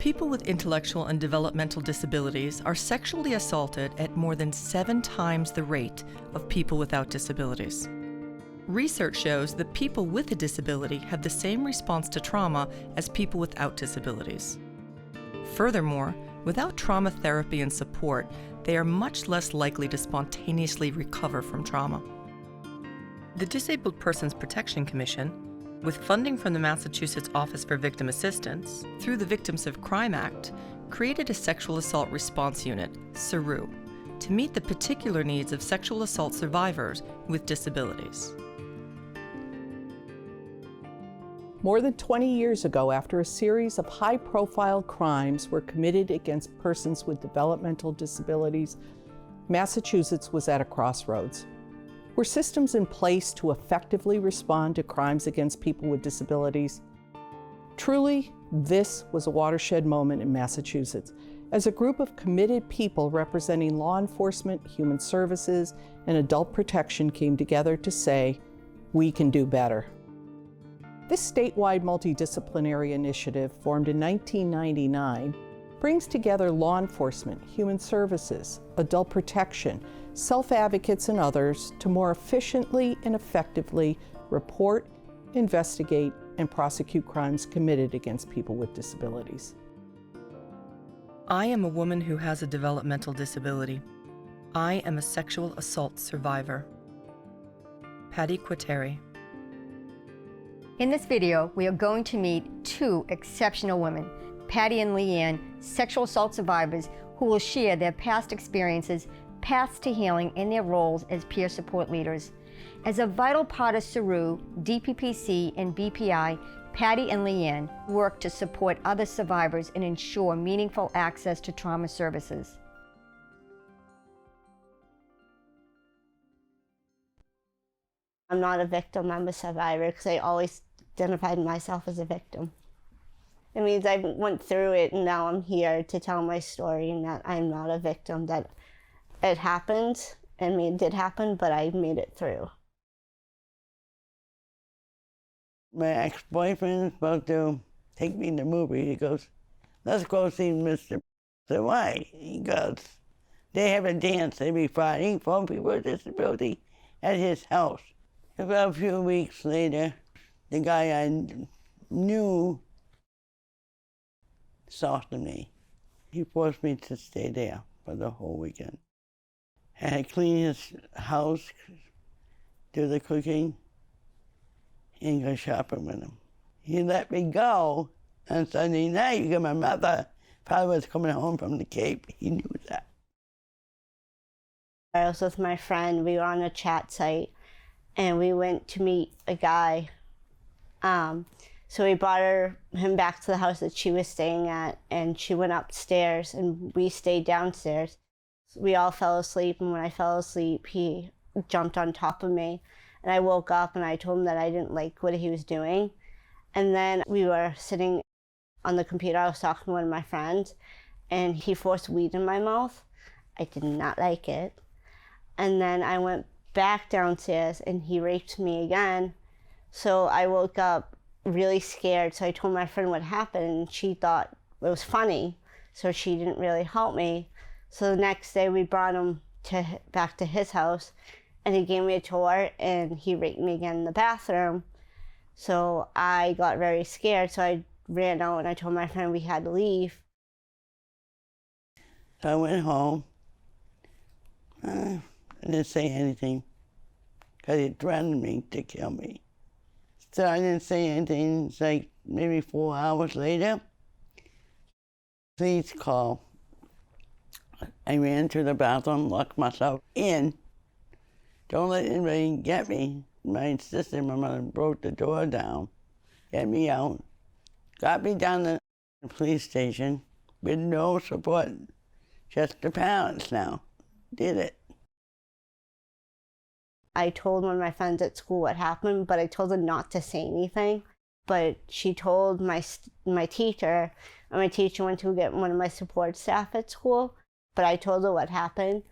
People with intellectual and developmental disabilities are sexually assaulted at more than 7 times the rate of people without disabilities. Research shows that people with a disability have the same response to trauma as people without disabilities. Furthermore, without trauma therapy and support, they are much less likely to spontaneously recover from trauma. The Disabled Persons Protection Commission, with funding from the Massachusetts Office for Victim Assistance, through the Victims of Crime Act, created a Sexual Assault Response Unit, SARU, to meet the particular needs of sexual assault survivors with disabilities. More than 20 years ago, after a series of high-profile crimes were committed against persons with developmental disabilities, Massachusetts was at a crossroads. Were systems in place to effectively respond to crimes against people with disabilities? Truly, this was a watershed moment in Massachusetts, as a group of committed people representing law enforcement, human services, and adult protection came together to say, we can do better. This statewide multidisciplinary initiative, formed in 1999, brings together law enforcement, human services, adult protection, self-advocates, and others to more efficiently and effectively report, investigate, and prosecute crimes committed against people with disabilities. I am a woman who has a developmental disability. I am a sexual assault survivor. Patty Quateri. In this video, we are going to meet 2 exceptional women, Patty and Leanne, sexual assault survivors who will share their past experiences, paths to healing, and their roles as peer support leaders. As a vital part of SARU, DPPC, and BPI, Patty and Leanne work to support other survivors and ensure meaningful access to trauma services. I'm not a victim, I'm a survivor, because I always identified myself as a victim. It means I went through it and now I'm here to tell my story and that I'm not a victim, that it happened. I mean, it did happen, but I made it through. My ex-boyfriend is supposed to take me to the movie. He goes, let's go see Mr. I said, why? He goes, they have a dance every Friday for people with disability at his house. About a few weeks later, the guy I knew assaulted me. He forced me to stay there for the whole weekend. I had to clean his house, do the cooking, and go shopping with him. He let me go on Sunday night because my mother probably was coming home from the Cape. He knew that. I was with my friend. We were on a chat site, and we went to meet a guy. So we brought him back to the house that she was staying at, and she went upstairs, and we stayed downstairs. We all fell asleep, and when I fell asleep, he jumped on top of me. And I woke up, and I told him that I didn't like what he was doing. And then we were sitting on the computer. I was talking to one of my friends, and he forced weed in my mouth. I did not like it. And then I went back downstairs, and he raped me again. So I woke up really scared. So I told my friend what happened, and she thought it was funny. So she didn't really help me. So the next day we brought him back to his house, and he gave me a tour, and he raped me again in the bathroom. So I got very scared, so I ran out, and I told my friend we had to leave. So I went home. I didn't say anything because he threatened me to kill me. So I didn't say anything. It's like maybe 4 hours later, police call. I ran to the bathroom, locked myself in. Don't let anybody get me. My sister and my mother broke the door down, get me out, got me down to the police station with no support, just the parents now did it. I told one of my friends at school what happened, but I told her not to say anything. But she told my teacher, and my teacher went to get one of my support staff at school. But I told her what happened,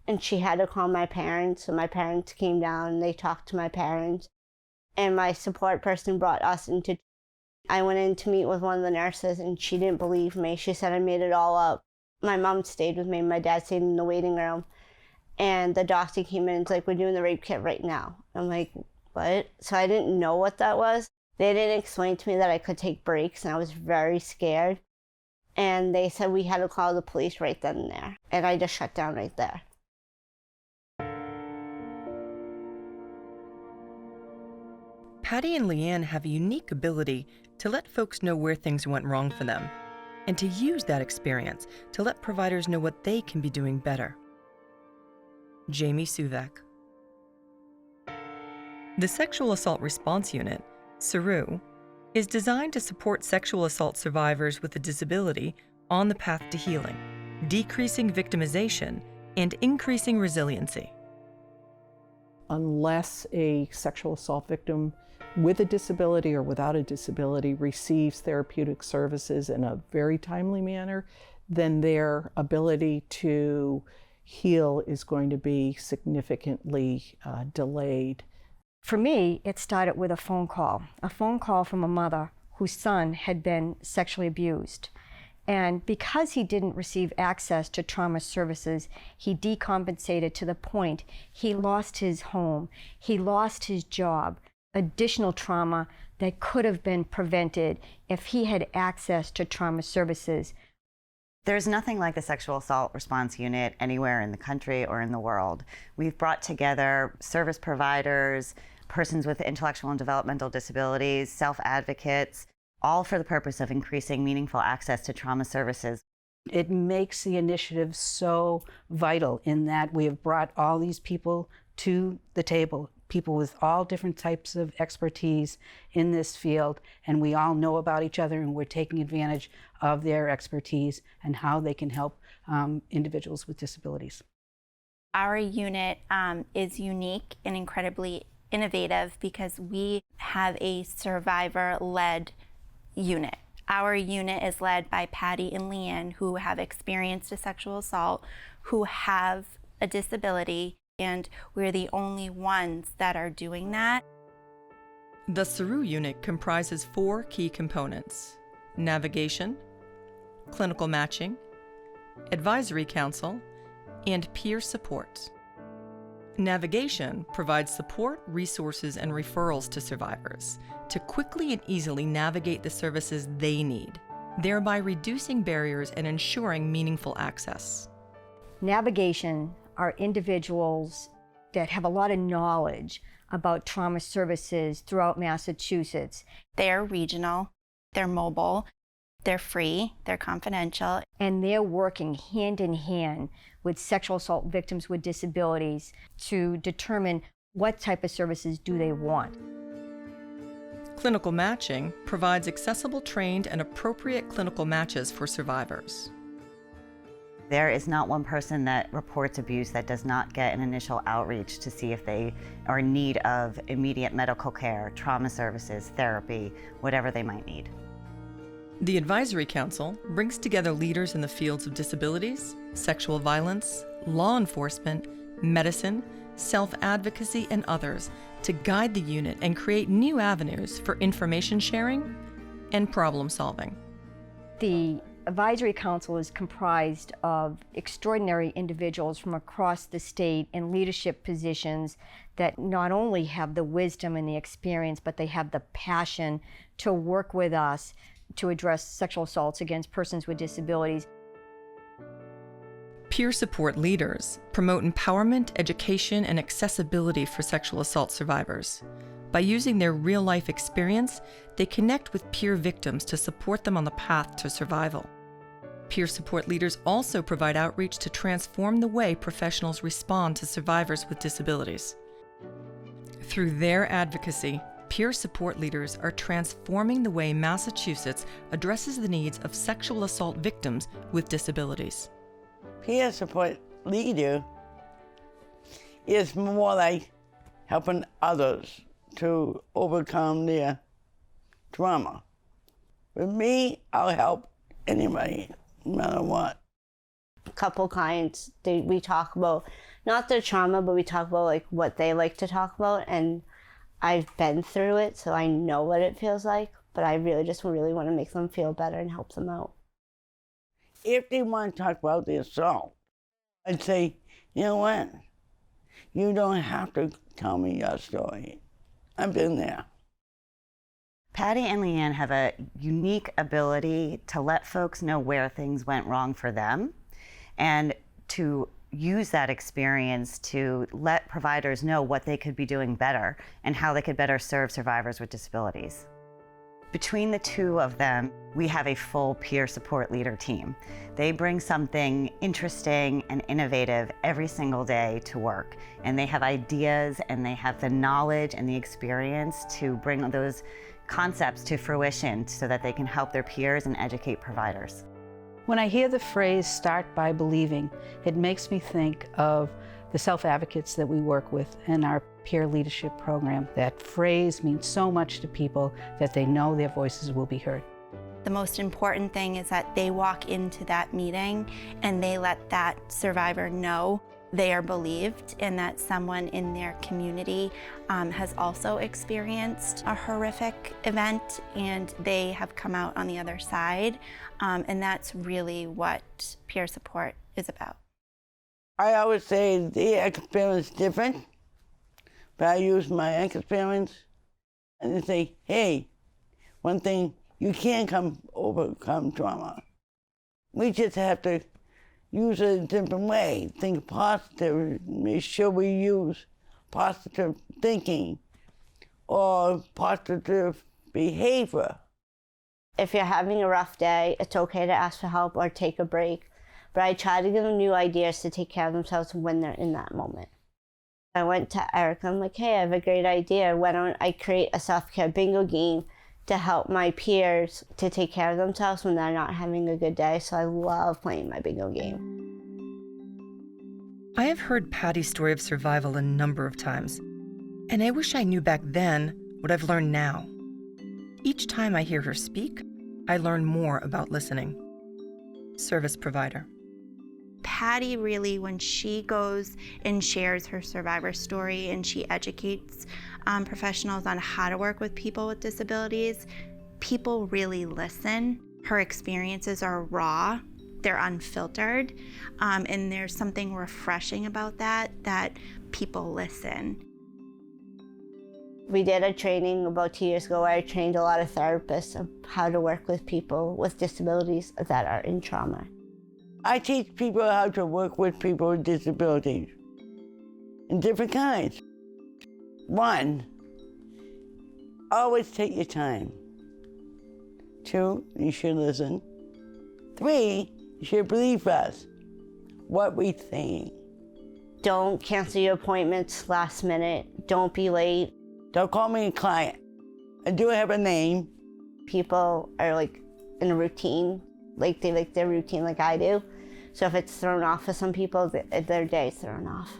and she had to call my parents, and my parents came down, and they talked to my parents. And my support person brought us into I went in to meet with one of the nurses and she didn't believe me. She said I made it all up. My mom stayed with me. My dad stayed in the waiting room. And the doctor came in and was like, we're doing the rape kit right now. I'm like, what? So I didn't know what that was. They didn't explain to me that I could take breaks, and I was very scared. And they said we had to call the police right then and there. And I just shut down right there. Patty and Leanne have a unique ability to let folks know where things went wrong for them, and to use that experience to let providers know what they can be doing better. Jamie Suvak. The Sexual Assault Response Unit, SARU, is designed to support sexual assault survivors with a disability on the path to healing, decreasing victimization, and increasing resiliency. Unless a sexual assault victim with a disability or without a disability receives therapeutic services in a very timely manner, then their ability to heal is going to be significantly delayed. For me, it started with a phone call from a mother whose son had been sexually abused. And because he didn't receive access to trauma services, he decompensated to the point he lost his home, he lost his job. Additional trauma that could have been prevented if he had access to trauma services. There's nothing like the Sexual Assault Response Unit anywhere in the country or in the world. We've brought together service providers, persons with intellectual and developmental disabilities, self-advocates, all for the purpose of increasing meaningful access to trauma services. It makes the initiative so vital in that we have brought all these people to the table, people with all different types of expertise in this field, and we all know about each other, and we're taking advantage of their expertise and how they can help individuals with disabilities. Our unit is unique and incredibly innovative because we have a survivor-led unit. Our unit is led by Patty and Leanne, who have experienced a sexual assault, who have a disability, and we're the only ones that are doing that. The SARU unit comprises 4 key components: navigation, clinical matching, advisory council, and peer support. Navigation provides support, resources, and referrals to survivors to quickly and easily navigate the services they need, thereby reducing barriers and ensuring meaningful access. Navigation are individuals that have a lot of knowledge about trauma services throughout Massachusetts. They're regional, they're mobile, they're free, they're confidential. And they're working hand in hand with sexual assault victims with disabilities to determine what type of services do they want. Clinical matching provides accessible, trained, and appropriate clinical matches for survivors. There is not one person that reports abuse that does not get an initial outreach to see if they are in need of immediate medical care, trauma services, therapy, whatever they might need. The Advisory Council brings together leaders in the fields of disabilities, sexual violence, law enforcement, medicine, self-advocacy, and others to guide the unit and create new avenues for information sharing and problem solving. The Advisory Council is comprised of extraordinary individuals from across the state in leadership positions that not only have the wisdom and the experience, but they have the passion to work with us to address sexual assaults against persons with disabilities. Peer support leaders promote empowerment, education, and accessibility for sexual assault survivors. By using their real-life experience, they connect with peer victims to support them on the path to survival. Peer support leaders also provide outreach to transform the way professionals respond to survivors with disabilities. Through their advocacy, peer support leaders are transforming the way Massachusetts addresses the needs of sexual assault victims with disabilities. Peer support leader is more like helping others to overcome their trauma. With me, I'll help anybody, no matter what. A couple clients, we talk about, not their trauma, but we talk about like what they like to talk about, and I've been through it, so I know what it feels like. but I really just really want to make them feel better and help them out. If they want to talk about the assault, I'd say, you know what? You don't have to tell me your story. I've been there. Patty and Leanne have a unique ability to let folks know where things went wrong for them and to use that experience to let providers know what they could be doing better and how they could better serve survivors with disabilities. Between the two of them, we have a full peer support leader team. They bring something interesting and innovative every single day to work, and they have ideas and they have the knowledge and the experience to bring those concepts to fruition so that they can help their peers and educate providers. When I hear the phrase "start by believing," it makes me think of the self-advocates that we work with in our peer leadership program. That phrase means so much to people that they know their voices will be heard. The most important thing is that they walk into that meeting and they let that survivor know they are believed and that someone in their community has also experienced a horrific event and they have come out on the other side. And that's really what peer support is about. I always say the experience is different, but I use my experience and they say, hey, one thing, you can't overcome trauma. We just have to use it a different way, think positive, make sure we use positive thinking or positive behavior. If you're having a rough day, it's okay to ask for help or take a break, but I try to give them new ideas to take care of themselves when they're in that moment. I went to Eric, I'm like, hey, I have a great idea. Why don't I create a self-care bingo game to help my peers to take care of themselves when they're not having a good day. So I love playing my bingo game. I have heard Patty's story of survival a number of times, and I wish I knew back then what I've learned now. Each time I hear her speak, I learn more about listening. Service provider. Patty really, when she goes and shares her survivor story and she educates professionals on how to work with people with disabilities, people really listen. Her experiences are raw, they're unfiltered, and there's something refreshing about that people listen. We did a training about 2 years ago where I trained a lot of therapists of how to work with people with disabilities that are in trauma. I teach people how to work with people with disabilities in different kinds. 1, always take your time. 2, you should listen. 3, you should believe us, what we think. Don't cancel your appointments last minute. Don't be late. Don't call me a client. I do have a name. People are like in a routine, like they like their routine like I do. So if it's thrown off for some people, their day's thrown off.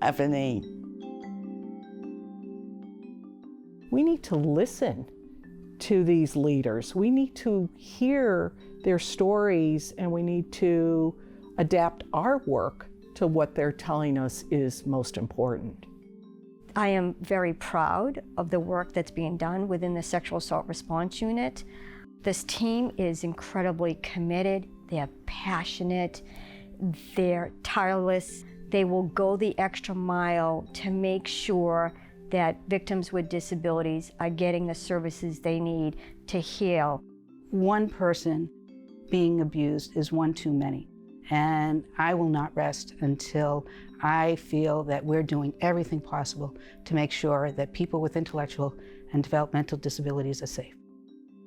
I have a name. We need to listen to these leaders. We need to hear their stories and we need to adapt our work to what they're telling us is most important. I am very proud of the work that's being done within the Sexual Assault Response Unit. This team is incredibly committed, they're passionate, they're tireless. They will go the extra mile to make sure that victims with disabilities are getting the services they need to heal. One person being abused is one too many. And I will not rest until I feel that we're doing everything possible to make sure that people with intellectual and developmental disabilities are safe.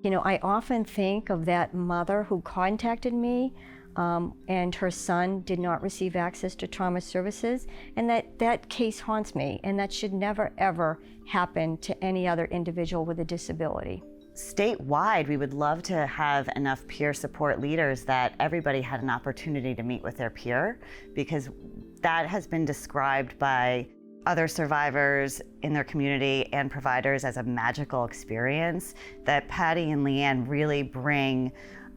You know, I often think of that mother who contacted me and her son did not receive access to trauma services, and that case haunts me, and that should never, ever happen to any other individual with a disability. Statewide, we would love to have enough peer support leaders that everybody had an opportunity to meet with their peer, because that has been described by other survivors in their community and providers as a magical experience that Patty and Leanne really bring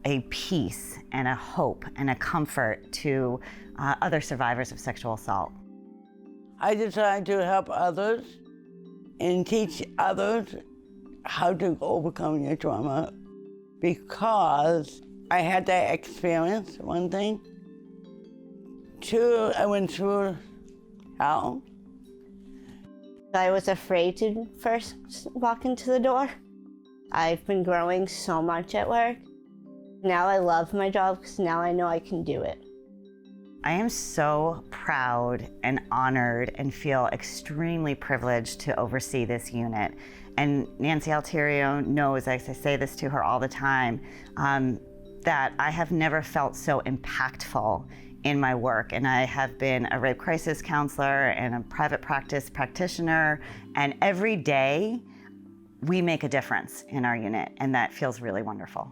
a peace and a hope and a comfort to other survivors of sexual assault. I decided to help others and teach others how to overcome your trauma because I had that experience, one thing. Two, I went through hell. I was afraid to first walk into the door. I've been growing so much at work. Now I love my job because now I know I can do it. I am so proud and honored and feel extremely privileged to oversee this unit. And Nancy Altiero knows, as I say this to her all the time, that I have never felt so impactful in my work. And I have been a rape crisis counselor and a private practice practitioner. And every day we make a difference in our unit. And that feels really wonderful.